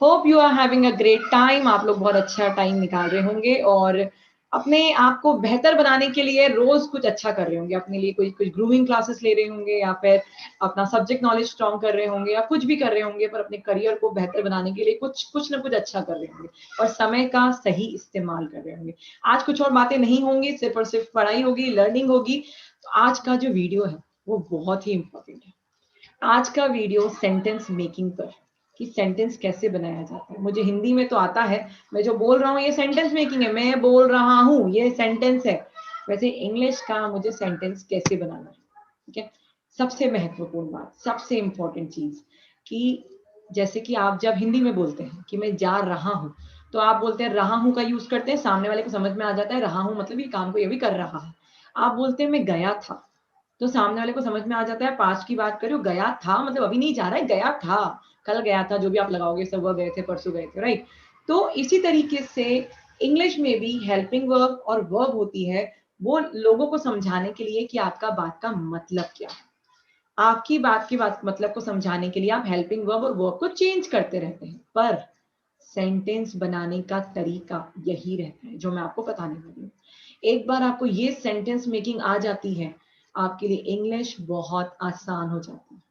Hope you are having a great time. आप लोग बहुत अच्छा टाइम निकाल रहे होंगे और अपने आप को बेहतर बनाने के लिए रोज कुछ अच्छा कर रहे होंगे। अपने लिए कुछ कुछ ग्रूमिंग क्लासेस ले रहे होंगे या फिर अपना सब्जेक्ट नॉलेज स्ट्रॉन्ग कर रहे होंगे या कुछ भी कर रहे होंगे, पर अपने करियर को बेहतर बनाने के लिए कुछ कुछ ना कुछ अच्छा कर रहे होंगे और समय का सही इस्तेमाल कर रहे होंगे। आज कुछ और बातें नहीं होंगी, सिर्फ और सिर्फ पढ़ाई होगी, लर्निंग होगी। तो आज का जो वीडियो है वो बहुत ही इंपॉर्टेंट है। आज का वीडियो सेंटेंस मेकिंग पर, कि सेंटेंस कैसे बनाया जाता है। मुझे हिंदी में तो आता है, मैं जो बोल रहा हूँ ये सेंटेंस मेकिंग है, मैं बोल रहा हूँ ये सेंटेंस है। वैसे इंग्लिश का मुझे सेंटेंस कैसे बनाना है, ठीक है। सबसे महत्वपूर्ण बात, सबसे इंपॉर्टेंट चीज, कि जैसे कि आप जब हिंदी में बोलते हैं कि मैं जा रहा हूँ, तो आप बोलते हैं रहा हूँ का यूज करते हैं, सामने वाले को समझ में आ जाता है रहा हूँ मतलब ये काम को ये भी कर रहा है। आप बोलते हैं मैं गया था, तो सामने वाले को समझ में आ जाता है पास्ट की बात करो, गया था मतलब अभी नहीं जा रहा है, गया था, कल गया था, जो भी आप लगाओगे, सब वह गए थे, परसों गए थे, राइट। तो इसी तरीके से इंग्लिश में भी हेल्पिंग वर्ब और वर्ब होती है, वो लोगों को समझाने के लिए कि आपका बात का मतलब क्या है। आपकी बात की बात मतलब को समझाने के लिए आप हेल्पिंग वर्ब और वर्ब को चेंज करते रहते हैं, पर सेंटेंस बनाने का तरीका यही रहता है जो मैं आपको बताने वाली हूँ। एक बार आपको ये सेंटेंस मेकिंग आ जाती है, आपके लिए इंग्लिश बहुत आसान हो जाती है।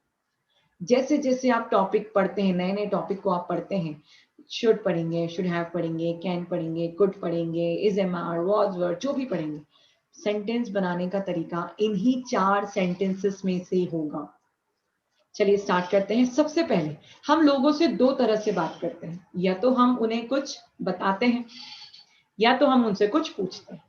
जैसे जैसे आप टॉपिक पढ़ते हैं, नए नए टॉपिक को आप पढ़ते हैं, शुड पढ़ेंगे, शुड हैव पढ़ेंगे, कैन पढ़ेंगे, कुड पढ़ेंगे, is am are, was were, जो भी पढ़ेंगे, सेंटेंस बनाने का तरीका इन्हीं 4 सेंटेंसेस में से होगा। चलिए स्टार्ट करते हैं। सबसे पहले हम लोगों से 2 तरह से बात करते हैं, या तो हम उन्हें कुछ बताते हैं या तो हम उनसे कुछ पूछते हैं।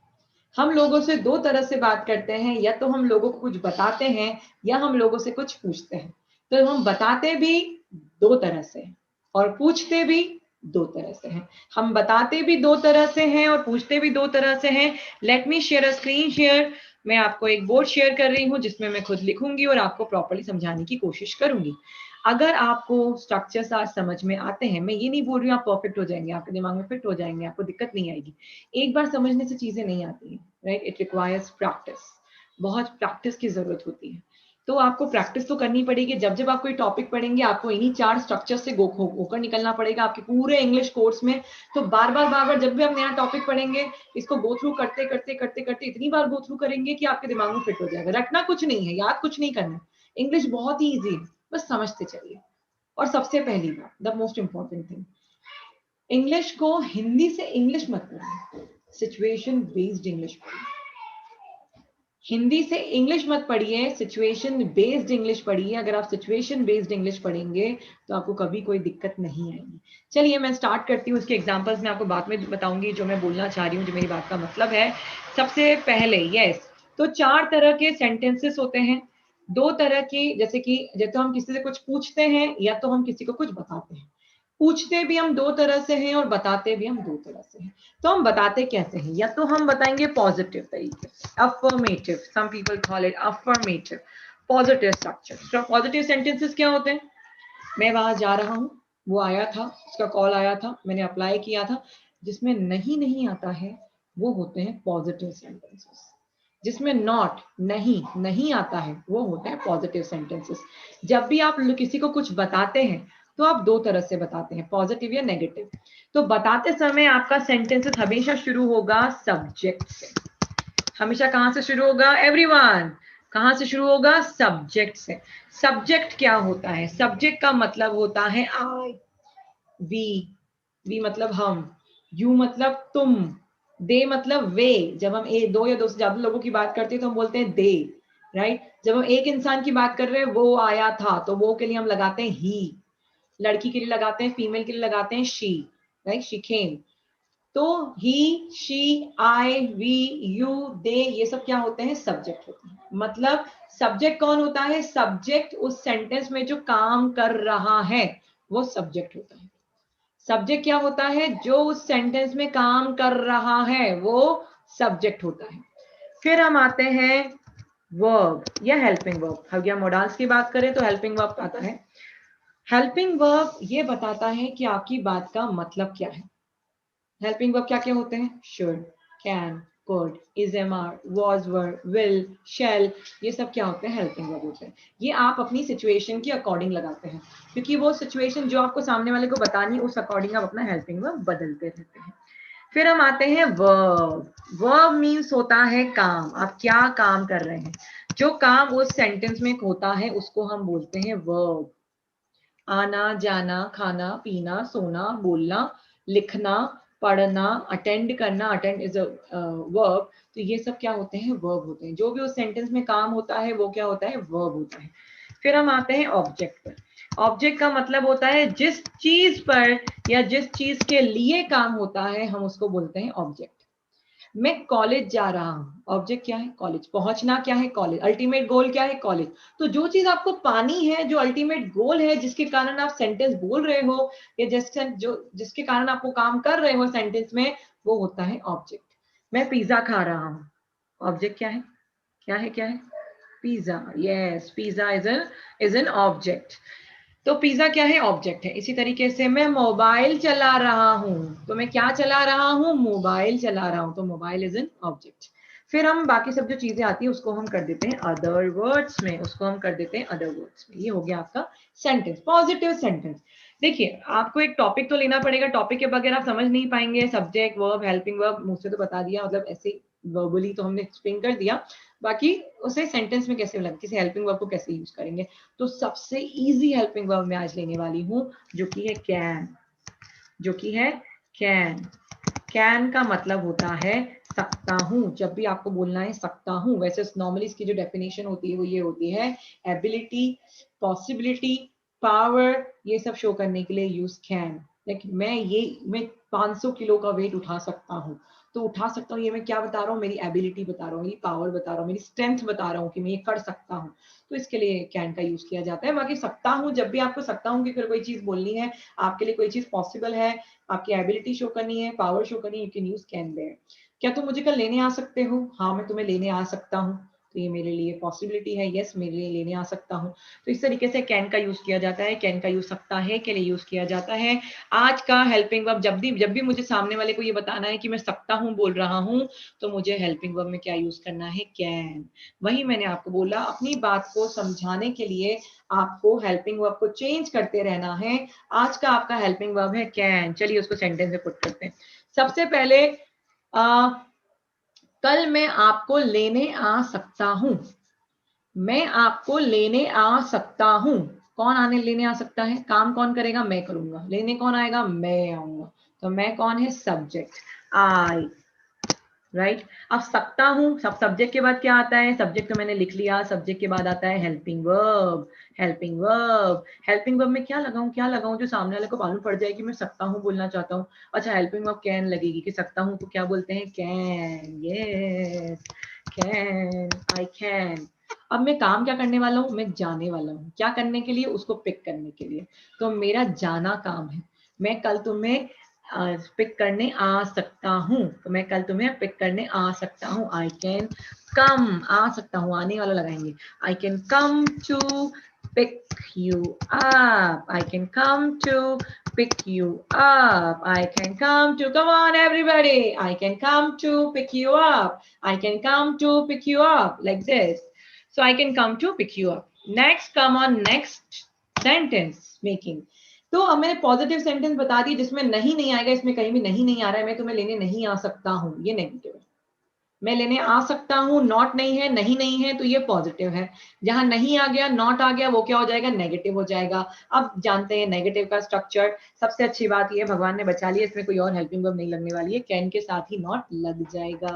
हम लोगों से 2 तरह से बात करते हैं, या तो हम लोगों को कुछ बताते हैं या हम लोगों से कुछ पूछते हैं। तो हम बताते भी 2 तरह से हैं और पूछते भी 2 तरह से हैं। हम बताते भी 2 तरह से हैं और पूछते भी 2 तरह से हैं। Let me share a screen share. मैं आपको एक बोर्ड शेयर कर रही हूँ जिसमें मैं खुद लिखूंगी और आपको प्रॉपर्ली समझाने की कोशिश करूंगी। अगर आपको स्ट्रक्चर्स आज समझ में आते हैं, मैं ये नहीं बोल रही हूँ आप परफेक्ट हो जाएंगे, आपके दिमाग में फिट हो जाएंगे, आपको दिक्कत नहीं आएगी। एक बार समझने से चीजें नहीं आती हैं, राइट। इट रिक्वायर्स प्रैक्टिस, बहुत प्रैक्टिस की जरूरत होती है। तो आपको प्रैक्टिस तो करनी पड़ेगी। जब जब आप कोई टॉपिक पढ़ेंगे, आपको इन्हीं 4 स्ट्रक्चर से होकर निकलना पड़ेगा आपके पूरे इंग्लिश कोर्स में। तो बार बार जब भी आप नया टॉपिक पढ़ेंगे, इसको गो थ्रू करते करते करते करते इतनी बार गो थ्रू करेंगे कि आपके दिमाग में फिट हो जाएगा। रटना कुछ नहीं है, याद कुछ नहीं करना है, इंग्लिश बहुत ही ईजी है, बस समझते चलिए। और सबसे पहली बात, the most important thing, English को हिंदी से इंग्लिश मत पढ़िए, सिचुएशन बेस्ड इंग्लिश पढ़िए। हिंदी से इंग्लिश मत पढ़िए, सिचुएशन बेस्ड इंग्लिश पढ़िए। अगर आप सिचुएशन बेस्ड इंग्लिश पढ़ेंगे तो आपको कभी कोई दिक्कत नहीं आएगी। चलिए मैं स्टार्ट करती हूँ। उसके एग्जांपल्स मैं आपको बाद में बताऊंगी, जो मैं बोलना चाह रही हूँ, जो मेरी बात का मतलब है। सबसे पहले यस, तो 4 तरह के सेंटेंसेस होते हैं। 2 तरह की, जैसे कि जब तो हम किसी से कुछ पूछते हैं या तो हम किसी को कुछ बताते हैं। पूछते भी हम 2 तरह से हैं और बताते भी हम 2 तरह से हैं। तो हम बताते कैसे हैं, या तो हम बताएंगे पॉजिटिव तरीके से, affirmative, some people call it affirmative, positive structure. Positive sentences क्या होते हैं? मैं वहां जा रहा हूँ, वो आया था, उसका कॉल आया था, मैंने अप्लाई किया था। जिसमें नहीं नहीं आता है वो होते हैं पॉजिटिव सेंटेंसेस। जिसमें नॉट, नहीं नहीं आता है वो होते हैं पॉजिटिव सेंटेंसेस। जब भी आप किसी को कुछ बताते हैं तो आप 2 तरह से बताते हैं, पॉजिटिव या नेगेटिव। तो बताते समय आपका सेंटेंसेस हमेशा शुरू होगा सब्जेक्ट से। हमेशा कहां से शुरू होगा एवरीवन? कहां से शुरू होगा? सब्जेक्ट से। सब्जेक्ट क्या होता है? सब्जेक्ट का मतलब होता है आई, वी मतलब हम, यू मतलब तुम, दे मतलब वे। जब हम 2 या 2 से ज्यादा लोगों की बात करते हैं तो हम बोलते हैं दे, राइट। जब हम एक इंसान की बात कर रहे हैं, वो आया था, तो वो के लिए हम लगाते हैं ही। लड़की के लिए लगाते हैं, फीमेल के लिए लगाते हैं शी, राइट, शी केम। तो ही, शी, आई, वी, यू, दे, ये सब क्या होते हैं? सब्जेक्ट होते हैं। मतलब सब्जेक्ट कौन होता है? सब्जेक्ट उस सेंटेंस में जो काम कर रहा है वो सब्जेक्ट होता है। सब्जेक्ट क्या होता है? जो उस सेंटेंस में काम कर रहा है वो सब्जेक्ट होता है। फिर हम आते हैं वर्ब या हेल्पिंग वर्ब। अगर हम मोडाल्स की बात करें तो हेल्पिंग वर्ब आता है। हेल्पिंग वर्ब ये बताता है कि आपकी बात का मतलब क्या है। हेल्पिंग वर्ब क्या क्या होते हैं? Should, can, could, is MR, was were, will, shall, ये सब क्या होते हैं? हेल्पिंग वर्ब होते हैं। ये आप अपनी सिचुएशन के अकॉर्डिंग लगाते हैं, क्योंकि वो सिचुएशन जो आपको सामने वाले को बतानी है उस अकॉर्डिंग आप अपना हेल्पिंग वर्ब बदलते रहते हैं। फिर हम आते हैं वर्ब। वर्ब मीन्स होता है काम, आप क्या काम कर रहे हैं, जो काम उस सेंटेंस में होता है उसको हम बोलते हैं वर्ब। आना जाना, खाना पीना, सोना, बोलना, लिखना, पढ़ना, अटेंड करना, अटेंड इज अ वर्ब। तो ये सब क्या होते हैं? वर्ब होते हैं। जो भी उस सेंटेंस में काम होता है वो क्या होता है? वर्ब होता है। फिर हम आते हैं ऑब्जेक्ट पर। ऑब्जेक्ट का मतलब होता है जिस चीज पर या जिस चीज के लिए काम होता है हम उसको बोलते हैं ऑब्जेक्ट। मैं कॉलेज जा रहा हूँ, ऑब्जेक्ट क्या है? कॉलेज। पहुंचना क्या है? कॉलेज। अल्टीमेट गोल क्या है? कॉलेज। तो जो चीज आपको पानी है, जो अल्टीमेट गोल है, जिसके कारण आप सेंटेंस बोल रहे हो या जिसके कारण आपको काम कर रहे हो सेंटेंस में, वो होता है ऑब्जेक्ट। मैं पिज्जा खा रहा हूँ, ऑब्जेक्ट क्या है? क्या है? क्या है? Pizza. Yes, pizza is an object. तो पिज्जा क्या है? ऑब्जेक्ट है। इसी तरीके से मैं मोबाइल चला रहा हूं, तो मैं क्या चला रहा हूं? मोबाइल चला रहा हूं, तो मोबाइल इज एन ऑब्जेक्ट। फिर हम बाकी सब जो चीजें आती है उसको हम कर देते हैं अदर वर्ड्स में, उसको हम कर देते हैं अदर वर्ड्स में। ये हो गया आपका सेंटेंस, पॉजिटिव सेंटेंस। देखिए, आपको एक टॉपिक तो लेना पड़ेगा, टॉपिक के बगैर आप समझ नहीं पाएंगे। सब्जेक्ट, वर्ब, हेल्पिंग वर्ब मुझसे तो बता दिया, मतलब ऐसे वर्बली तो हमने एक्सप्लेन कर दिया, बाकी उसे सेंटेंस में कैसे लगे, किसी हेल्पिंग वर्ब को कैसे यूज करेंगे। तो सबसे इजी हेल्पिंग वर्ब मैं आज लेने वाली हूं, जो कि है कैन। जो कि है कैन। कैन का मतलब होता है सकता हूं। जब भी आपको बोलना है सकता हूं, वैसे नॉर्मली इसकी जो डेफिनेशन होती है वो ये होती है, एबिलिटी, पॉसिबिलिटी, पावर, ये सब शो करने के लिए यूज कैन। लेकिन मैं 500 किलो का वेट उठा सकता हूं, तो उठा सकता हूँ, ये मैं क्या बता रहा हूँ? मेरी एबिलिटी बता रहा हूँ, मेरी पावर बता रहा हूँ, मेरी स्ट्रेंथ बता रहा हूँ कि मैं ये कर सकता हूँ। तो इसके लिए कैन का यूज किया जाता है। बाकी सकता हूँ, जब भी आपको सकता हूँ कि फिर कोई चीज बोलनी है, आपके लिए कोई चीज पॉसिबल है, आपकी एबिलिटी शो करनी है, पावर शो करनी है, you can use can there. क्या तुम मुझे कल लेने आ सकते हो? हाँ, मैं तुम्हें लेने आ सकता हूँ, तो ये मेरे लिए पॉसिबिलिटी है, यस, मेरे लिए लेने आ सकता हूँ। तो इस तरीके से कैन का यूज किया जाता है। कैन का यूज सकता है के लिए यूज किया जाता है। आज का हेल्पिंग वर्ब, जब भी मुझे सामने वाले को ये बताना है कि मैं सकता हूँ बोल रहा हूँ, तो मुझे हेल्पिंग वर्ब में क्या यूज करना है? कैन। वही मैंने आपको बोला, अपनी बात को समझाने के लिए आपको हेल्पिंग वर्ब को चेंज करते रहना है। आज का आपका हेल्पिंग वर्ब है कैन। चलिए उसको सेंटेंस में पुट करते हैं। सबसे पहले कल मैं आपको लेने आ सकता हूं। मैं आपको लेने आ सकता हूं। कौन आने लेने आ सकता है? काम कौन करेगा? मैं करूंगा। लेने कौन आएगा? मैं आऊंगा। तो मैं कौन है? सब्जेक्ट, आई, राइट। अब सकता हूं, सब सब्जेक्ट के बाद क्या आता है? सब्जेक्ट तो मैंने लिख लिया, सब्जेक्ट के बाद आता है helping verb. Helping verb, helping verb में क्या लगाऊं? क्या लगाऊं जो सामने वाले को मालूम पड़ जाए कि मैं सकता हूं बोलना चाहता हूं? अच्छा, हेल्पिंग वर्ब कैन लगेगी, कि सकता हूं तो क्या बोलते हैं? Can. Yes, can, I can. अब मैं काम क्या करने वाला हूं? मैं जाने वाला हूं। क्या करने के लिए? उसको पिक करने के लिए। तो मेरा जाना काम है। मैं कल तुम्हें पिक करने आ सकता हूँ, तो मैं कल तुम्हें पिक करने आ सकता हूँ। आई कैन कम, आ सकता हूँ, आने वाला लगाएंगे। I can come to pick you up. I can come to pick you up. I can come to, come on everybody. I can come to pick you up. I can come to pick you up, like this. So I can come to pick you up. Next, come on, next sentence making. तो अब मैंने positive sentence बता दी जिसमें नहीं नहीं आएगा, इसमें कहीं भी नहीं नहीं आ रहा है। मैं तुम्हें लेने नहीं आ सकता हूँ, ये नेगेटिव है। मैं लेने आ सकता हूँ, नॉट नहीं है, नहीं नहीं है, तो ये पॉजिटिव है। जहां नहीं आ गया, नॉट आ गया, वो क्या हो जाएगा? नेगेटिव हो जाएगा। अब जानते हैं नेगेटिव का स्ट्रक्चर। सबसे अच्छी बात ये, भगवान ने बचा लिया, इसमें कोई और हेल्पिंग वर्ब नहीं लगने वाली है। कैन के साथ ही नॉट लग जाएगा।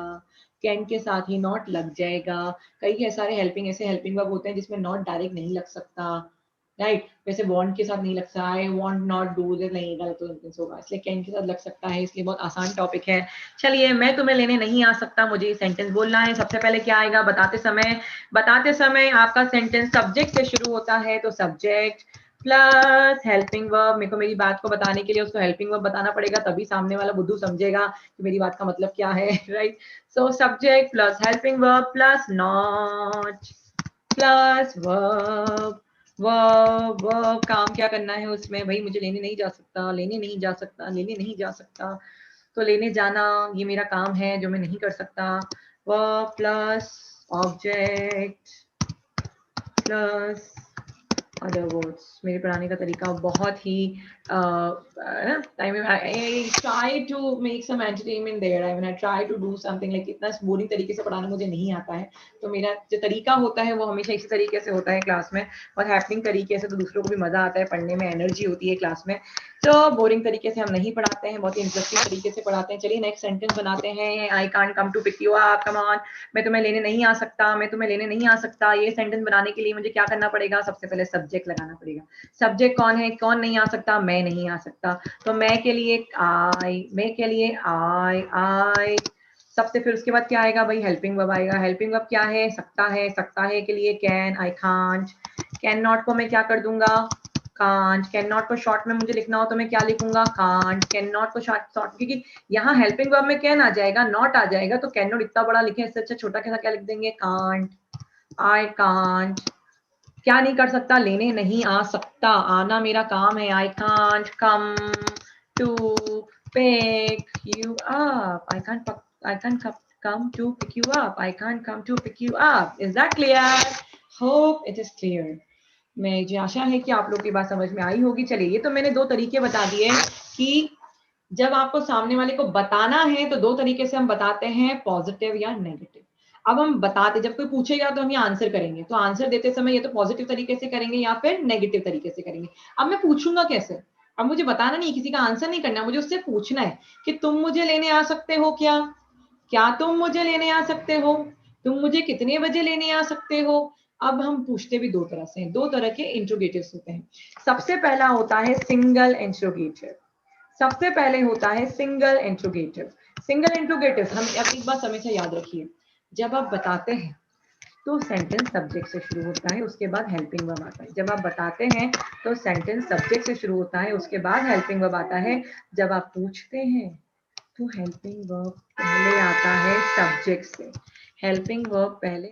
कैन के साथ ही नॉट लग जाएगा। कई सारे ऐसे हेल्पिंग वर्ब होते हैं जिसमें नॉट डायरेक्ट नहीं लग सकता, राइट। वैसे वांट के साथ नहीं लग सकता है, वांट नॉट डू दिस नहीं, गलत सेंटेंस होगा, इसलिए कैन के साथ लग सकता है, इसलिए बहुत आसान टॉपिक है। चलिए, मैं तुम्हें लेने नहीं आ सकता, मुझे ये सेंटेंस बोलना है। सबसे पहले क्या आएगा? बताते समय आपका सेंटेंस सब्जेक्ट से शुरू होता है, तो सब्जेक्ट प्लस हेल्पिंग वर्ब। मेरे को मेरी बात को बताने के लिए उसको हेल्पिंग वर्ब बताना पड़ेगा, तभी सामने वाला बुद्धू समझेगा कि मेरी बात का मतलब क्या है, right. So subject plus helping verb plus not plus verb. Verb काम क्या करना है उसमें? भाई मुझे लेने नहीं जा सकता, लेने नहीं जा सकता, लेने नहीं जा सकता। तो लेने जाना ये मेरा काम है जो मैं नहीं कर सकता। Verb plus object plus other words. मेरे पढ़ाने का तरीका बहुत ही I try to make some entertainment there. I mean, I try to do something like इतना बोरिंग तरीके से पढ़ाना मुझे नहीं आता है, तो मेरा जो तरीका होता है वो हमेशा इसी तरीके से होता है क्लास में, और हैपनिंग तरीके से, तो दूसरों को भी मजा आता है पढ़ने में, एनर्जी होती है क्लास में। तो बोरिंग तरीके से हम नहीं पढ़ाते हैं, बहुत ही इंटरेस्टिंग तरीके से पढ़ाते हैं। चलिए नेक्स्ट सेंटेंस बनाते हैं। I can't come to pick you up, come on. मैं तुम्हें लेने नहीं आ सकता, मैं तुम्हें लेने नहीं आ सकता। ये सेंटेंस बनाने के लिए मुझे क्या करना पड़ेगा? सबसे पहले सब्जेक्ट लगाना पड़ेगा। सब्जेक्ट कौन है? कौन नहीं आ सकता? मैं नहीं आ सकता। तो मैं के लिए आई, मैं के लिए आई सबसे, फिर उसके बाद क्या आएगा भाई? हेल्पिंग वर्ब आएगा। हेल्पिंग वर्ब क्या है? सकता है। सकता है के लिए can, I can't. Can not को मैं क्या कर दूंगा? कांट। कैन नॉट को शॉर्ट में मुझे लिखना हो तो मैं क्या लिखूंगा? कांट। कैन नॉट को शॉर्ट, क्योंकि यहाँ हेल्पिंग वर्ब में कैन आ जाएगा, नॉट आ जाएगा, तो कैन नॉट इतना बड़ा लिखे, इससे अच्छा छोटा कैसा क्या लिख देंगे? कांट। I can't. क्या नहीं कर सकता? लेने नहीं आ सकता। आना मेरा काम है। I can't come to pick you up. I can't come to pick you up. I can't come to pick you up. Is that clear? Hope it is clear. मुझे आशा है कि आप लोग की बात समझ में आई होगी। चलिए, ये तो मैंने दो तरीके बता दिए कि जब आपको सामने वाले को बताना है तो दो तरीके से हम बताते हैं, पॉजिटिव या नेगेटिव। अब हम बताते, जब कोई पूछेगा तो हम ये आंसर करेंगे, तो आंसर देते समय ये तो पॉजिटिव तरीके से करेंगे या फिर नेगेटिव तरीके से करेंगे। अब मैं पूछूंगा कैसे? अब मुझे बताना नहीं, किसी का आंसर नहीं करना, मुझे उससे पूछना है कि तुम मुझे लेने आ सकते हो क्या? क्या तुम मुझे लेने आ सकते हो? तुम मुझे कितने बजे लेने आ सकते हो? अब हम पूछते भी दो तरह से, दो तरह के इंट्रोगेटिव्स होते हैं। सबसे पहला होता है सिंगल इंट्रोगेटिव। सबसे पहले होता है सिंगल इंट्रोगेटिव। सिंगल इंट्रोगेटिव हम एक बात हमेशा याद रखिए, जब आप बताते हैं तो सेंटेंस सब्जेक्ट से शुरू होता है, उसके बाद हेल्पिंग वर्ब आता है। जब आप बताते हैं तो सेंटेंस सब्जेक्ट से शुरू होता है, उसके बाद हेल्पिंग वर्ब आता है। जब आप पूछते हैं तो हेल्पिंग वर्ब पहले आता है सब्जेक्ट से। हेल्पिंग वर्ब पहले।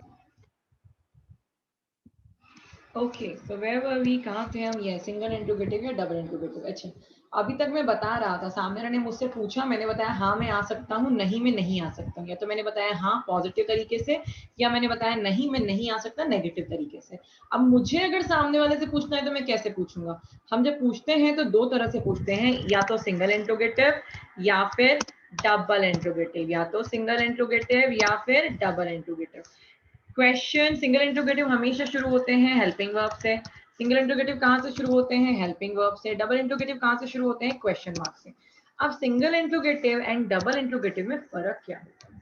ओके, तो वेयर वर वी? कहाँ थे हम? ये सिंगल इंट्रोगेटिव या डबल इंट्रोगेटिव। अच्छा, अभी तक मैं बता रहा था, सामने वाले ने मुझसे पूछा, मैंने बताया हाँ मैं आ सकता हूँ, नहीं मैं नहीं आ सकता हूँ। या तो मैंने बताया हाँ पॉजिटिव तरीके से, या मैंने बताया नहीं मैं नहीं आ सकता नेगेटिव तरीके से। अब मुझे अगर सामने वाले से पूछना है तो मैं कैसे पूछूंगा? हम जब पूछते हैं तो दो तरह से पूछते हैं, या तो सिंगल इंट्रोगेटिव या फिर डबल इंट्रोगेटिव। या तो सिंगल इंट्रोगेटिव या फिर double interrogative. Question single interrogative हमेशा शुरू होते हैं हेल्पिंग वर्ब से। सिंगल इंट्रोगेटिव कहाँ से शुरू होते हैं? हेल्पिंग वर्ब से। डबल इंट्रोगेटिव कहाँ से शुरू होते हैं? क्वेश्चन मार्क से। अब single interrogative and double interrogative में फर्क क्या होता है?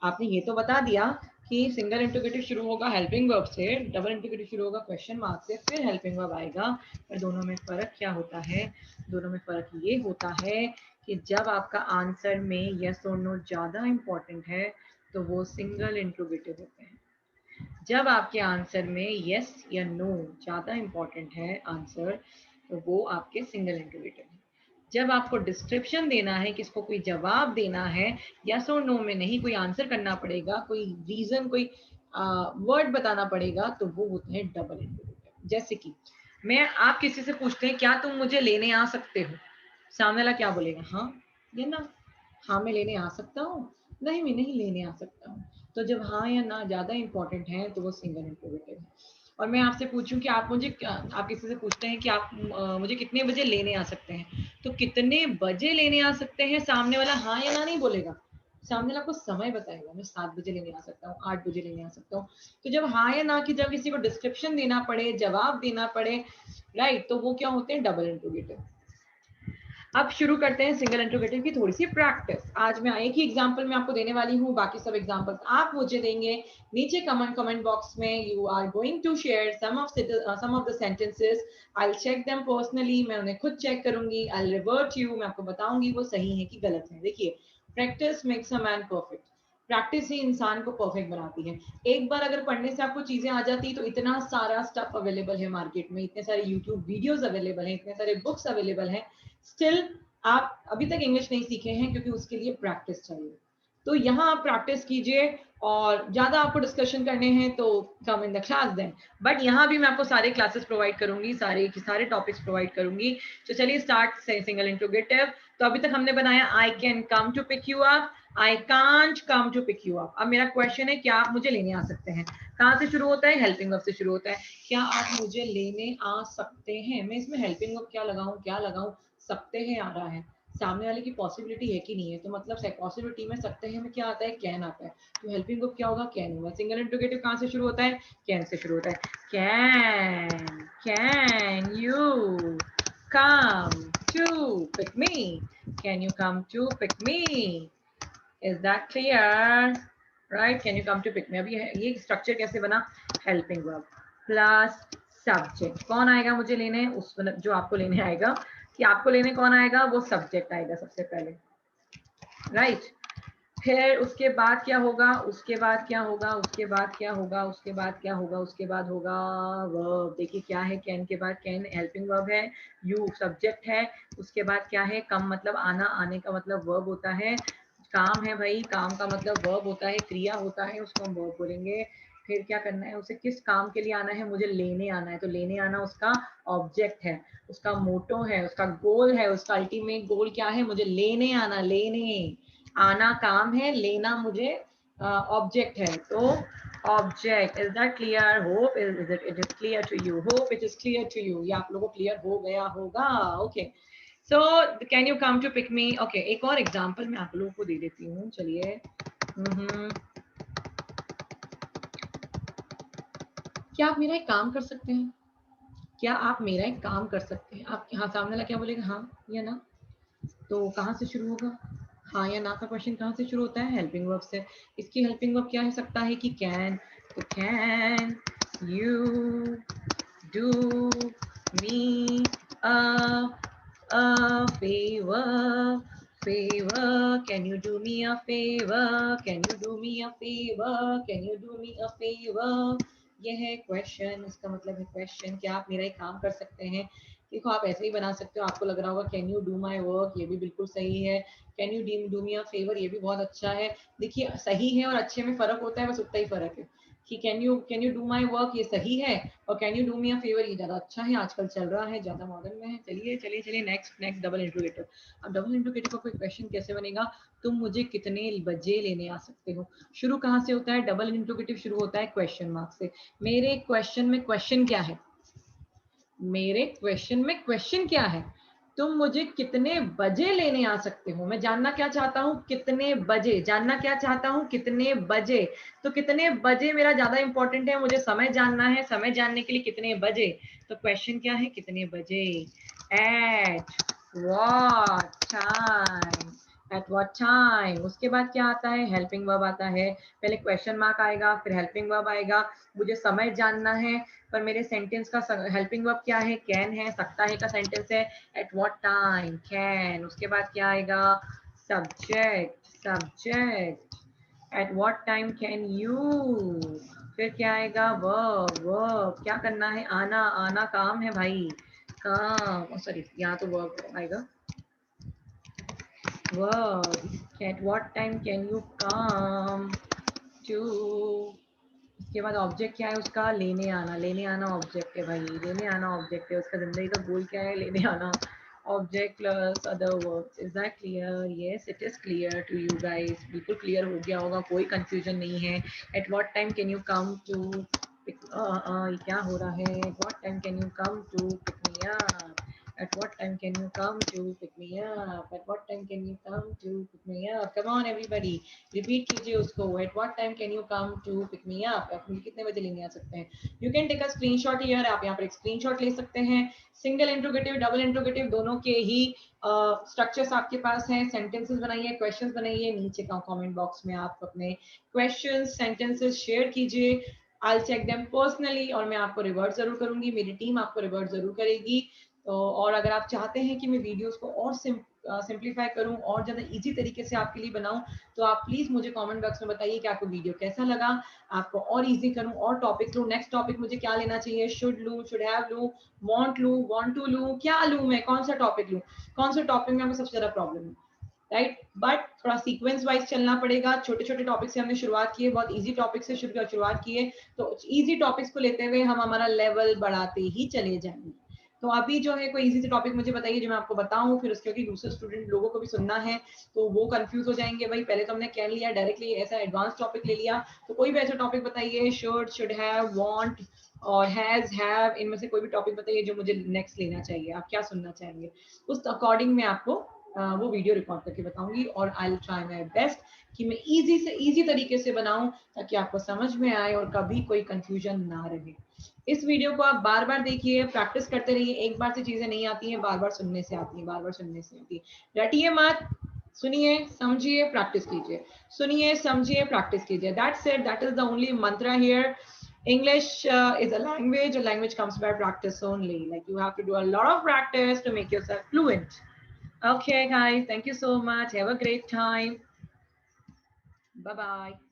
आपने ये तो बता दिया कि सिंगल इंट्रोगेटिव शुरू होगा हेल्पिंग वर्ब से, डबल इंट्रोगेटिव शुरू होगा क्वेश्चन मार्क से, फिर हेल्पिंग वर्ब आएगा। पर दोनों में फर्क क्या होता है? दोनों में फर्क ये होता है कि जब आपका आंसर में यस और नो ज्यादा इंपॉर्टेंट है तो वो सिंगल इंट्रोगेटिव होते हैं। जब आपके आंसर में यस या नो ज्यादा इंपॉर्टेंट है आंसर, तो वो आपके सिंगल इंट्रोगेटिव है। जब आपको डिस्क्रिप्शन देना है, किसको कोई जवाब देना है, यस और नो में नहीं, कोई आंसर करना पड़ेगा, कोई रीजन, कोई वर्ड बताना पड़ेगा, तो वो होते हैं डबल इंट्रोगेटिव। जैसे कि मैं, आप किसी से पूछते हैं क्या तुम मुझे लेने आ सकते हो? सामने वाला क्या बोलेगा? हाँ या ना। हाँ मैं लेने आ सकता हूँ, नहीं मैं नहीं लेने आ सकता हूँ। तो जब हाँ या ना ज्यादा इंपॉर्टेंट है तो वो सिंगल इंट्रोगेटिव है। और मैं आपसे पूछूं कि आप मुझे, आप किसी से पूछते हैं कि आप मुझे कितने बजे लेने आ सकते हैं, तो कितने बजे लेने आ सकते हैं, सामने वाला हाँ या ना नहीं बोलेगा, सामने वाला आपको समय बताएगा, मैं 7 बजे लेने आ सकता हूँ, 8 बजे लेने आ सकता हूँ। तो जब हाँ या ना की, जब किसी को डिस्क्रिप्शन देना पड़े, जवाब देना पड़े, राइट, तो वो क्या होते हैं? Double interrogative. अब शुरू करते हैं सिंगल इंट्रोगेटिव की थोड़ी सी प्रैक्टिस। आज मैं एक ही एग्जांपल में आपको देने वाली हूँ, बाकी सब एग्जांपल्स आप मुझे देंगे नीचे कमेंट बॉक्स में। You are going to share some of the sentences. I will check them personally, मैं उन्हें खुद चेक करूंगी। आई विल रिवर्ट यू, मैं आपको बताऊंगी वो सही है कि गलत है। देखिए, practice makes a man perfect. Practice ही इंसान को परफेक्ट बनाती है। एक बार अगर पढ़ने से आपको चीजें आ जाती तो इतना सारा स्टफ अवेलेबल है मार्केट में, इतने सारे यूट्यूब वीडियोस अवेलेबल हैं, इतने सारे बुक्स अवेलेबल हैं, स्टिल आप अभी तक इंग्लिश नहीं सीखे हैं क्योंकि उसके लिए प्रैक्टिस चाहिए। तो यहाँ आप प्रैक्टिस कीजिए और ज्यादा आपको डिस्कशन करने हैं तो come in the class then, but यहाँ भी मैं आपको सारे क्लासेस प्रोवाइड करूंगी, सारे टॉपिक्स प्रोवाइड करूंगी। तो चलिए स्टार्ट सिंगल इंट्रोगेटिव। तो अभी तक हमने बनाया I can come to pick you up, I can't come to pick you up. अब मेरा क्वेश्चन है क्या आप मुझे लेने आ सकते हैं? कहाँ से शुरू होता है? हेल्पिंग वर्ब से शुरू होता है। क्या आप मुझे लेने आ सकते हैं? मैं इसमें हेल्पिंग वर्ब क्या लगाऊं? सकते हैं आ रहा है, सामने वाले की पॉसिबिलिटी है कि नहीं है, तो मतलब पॉसिबिलिटी में सकते हैं में क्या आता है? कैन आता है। तो हेल्पिंग वर्ब क्या होगा? कैन होगा। सिंगल इंट्रोगेटिव कहाँ से शुरू होता है? कैन से शुरू होता है। Can you come to pick me? Can you come to pick me? Is that clear? Right? Can you come to pick me? अभी ये स्ट्रक्चर कैसे बना? Helping verb plus subject. कौन आएगा मुझे लेने? उस जो आपको लेने आएगा, कि आपको लेने कौन आएगा? वो सब्जेक्ट आएगा सबसे पहले, राइट right? फिर उसके बाद क्या होगा? उसके बाद क्या होगा? उसके बाद क्या होगा? उसके बाद क्या होगा? उसके बाद होगा वर्ब। देखिए क्या है? कैन के बाद कैन हेल्पिंग वर्ब है, यू सब्जेक्ट है, उसके बाद क्या है? कम मतलब आना, आने का मतलब वर्ब होता है। काम है भाई, काम का मतलब वर्ब होता है, क्रिया होता है, उसको हम वर्ब बोलेंगे। फिर क्या करना है? उसे किस काम के लिए आना है? मुझे लेने आना है, तो लेने आना उसका ऑब्जेक्ट है, उसका मोटो है, उसका गोल है, उसका अल्टीमेट गोल क्या है? मुझे लेने आना। लेने आना काम है, लेना मुझे ऑब्जेक्ट है। तो object. Is that clear? Hope it is clear to you. Hope it is clear to you. ये आप लोगों को क्लियर हो गया होगा। Okay, so can you come to pick me? Okay, एक और एग्जांपल मैं आप लोगों को दे देती हूँ। चलिए, क्या आप मेरा एक काम कर सकते हैं? क्या आप मेरा एक काम कर सकते हैं? आप हाँ, सामने वाला क्या बोलेगा? हाँ या ना। तो कहाँ से शुरू होगा? हाँ या ना का क्वेश्चन कहाँ से शुरू होता है? हेल्पिंग वर्ब से। इसकी हेल्पिंग वर्ब क्या हो सकता है? कि कैन। तो can you do me a favor? Can you do me a favor? Can you do me a favor? Can you do me a favor? ये है क्वेश्चन, इसका मतलब है क्वेश्चन। क्या आप मेरा एक काम कर सकते हैं? देखो आप ऐसे ही बना सकते हो, आपको लग रहा होगा can you do my work, ये भी बिल्कुल सही है। Can you do me a favour, ये भी बहुत अच्छा है। देखिए सही है और अच्छे में फर्क होता है, बस उतना ही फर्क है कि can you do my work ये सही है, और can you do me a favour ये ज्यादा अच्छा है, आजकल चल रहा है, ज्यादा मॉडर्न में है। चलिए चलिए चलिए, नेक्स्ट डबल इंट्रोगेटिव। अब डबल इंट्रोगेटिव का कोई क्वेश्चन कैसे बनेगा? तुम मुझे कितने बजे लेने आ सकते हो? शुरू कहाँ से होता है? डबल इंट्रोगेटिव शुरू होता है क्वेश्चन मार्क से। मेरे क्वेश्चन में क्वेश्चन क्या है? मेरे क्वेश्चन में क्वेश्चन क्या है? तुम मुझे कितने बजे लेने आ सकते हो? मैं जानना क्या चाहता हूँ? कितने बजे। जानना क्या चाहता हूँ? कितने बजे। तो कितने बजे मेरा ज्यादा इंपॉर्टेंट है, मुझे समय जानना है। समय जानने के लिए कितने बजे, तो क्वेश्चन क्या है? कितने बजे। Eight what time. Eight what time. उसके बाद क्या आता है? हेल्पिंग वर्ब आता है। पहले क्वेश्चन मार्क आएगा, फिर हेल्पिंग वर्ब आएगा। मुझे समय जानना है, पर मेरे सेंटेंस का हेल्पिंग वर्ब क्या है? कैन है, सकता है का सेंटेंस है। At what time, can. उसके बाद क्या आएगा? Subject. Eight what time can you. फिर क्या आएगा? वर्ब। क्या करना है? आना। आना काम है भाई, काम। सॉरी, यहाँ तो वर्ब आएगा। Verb. At what time can you come to. उसके बाद ऑब्जेक्ट क्या है उसका? लेने आना। लेने आना ऑब्जेक्ट है भाई, लेने आना ऑब्जेक्ट है। उसका जिंदगी का गोल क्या है? लेने आना। Object plus other verbs. Is that clear? Yes it is clear to you guys. बिल्कुल क्लियर हो गया होगा, कोई कंफ्यूजन नहीं है। At what time can you come to क्या हो रहा है? At what time can you come to pick me up. At what time can you come to pick me up? At what time can you come to pick me up? Come on everybody, repeat कीजिए उसको। At what time can you come to pick me up? आप मुझे कितने बजे लेने आ सकते हैं? You can take a screenshot here। आप यहाँ पर एक स्क्रीनशॉट ले सकते हैं। सिंगल इंट्रोगेटिव डबल इंट्रोगेटिव दोनों के ही स्ट्रक्चर्स आपके पास हैं। सेंटेंसेस बनाइए, क्वेश्चंस बनाइए। नीचे का कमेंट बॉक्स में आप अपने क्वेश्चंस सेंटेंसेस शेयर कीजिए। I'll check them personally और मैं आपको रिवर्ट जरूर करूंगी, मेरी टीम आपको रिवर्ट जरूर करेगी। तो और अगर आप चाहते हैं कि मैं वीडियोस को और सिंप्लीफाई करूं और ज़्यादा इजी तरीके से आपके लिए बनाऊं, तो आप प्लीज़ मुझे कमेंट बॉक्स में बताइए कि आपको वीडियो कैसा लगा, आपको और इजी करूं, और टॉपिक लूं। नेक्स्ट टॉपिक मुझे क्या लेना चाहिए? शुड लूं, शुड हैव लूं, वांट लूं, वांट टू लूं, क्या लूं मैं? कौन सा टॉपिक लूं? कौन सा टॉपिक में आपको सबसे ज़्यादा प्रॉब्लम है? राइट, बट थोड़ा सीक्वेंस वाइज चलना पड़ेगा। छोटे छोटे टॉपिक से हमने शुरुआत की है, बहुत इजी टॉपिक से शुरुआत की है, तो इजी टॉपिक्स को लेते हुए हम हमारा लेवल बढ़ाते ही चले जाएंगे। तो अभी जो है कोई इजी से टॉपिक मुझे बताइए जो मैं आपको बताऊं, फिर उसके दूसरे स्टूडेंट लोगों को भी सुनना है तो वो कंफ्यूज हो जाएंगे, भाई पहले तो हमने कह लिया डायरेक्टली ऐसा एडवांस टॉपिक ले लिया, तो कोई भी ऐसा टॉपिक बताइए, शुड हैव, वांट और हैज हैव, इनमें से कोई भी टॉपिक बताइए जो मुझे नेक्स्ट लेना चाहिए, आप क्या सुनना चाहेंगे, उस अकॉर्डिंग मैं आपको वो वीडियो रिकॉर्ड करके बताऊंगी, और I will try my best कि मैं इजी से इजी तरीके से बनाऊं ताकि आपको समझ में आए और कभी कोई कंफ्यूजन ना रहे। इस वीडियो को आप बार बार देखिए, प्रैक्टिस करते रहिए, एक बार से चीजें नहीं आती हैं, बार बार सुनने से आती हैं, बार बार सुनने से आती है। रटिए मत, सुनिए, समझिए, प्रैक्टिस कीजिए, सुनिए, समझिए, प्रैक्टिस कीजिए। That's it, that is the only mantra here. English is a language comes by practice only. Like you have to do a lot of practice to make yourself fluent. Okay, guys, thank you so much. Have a great time. Bye bye.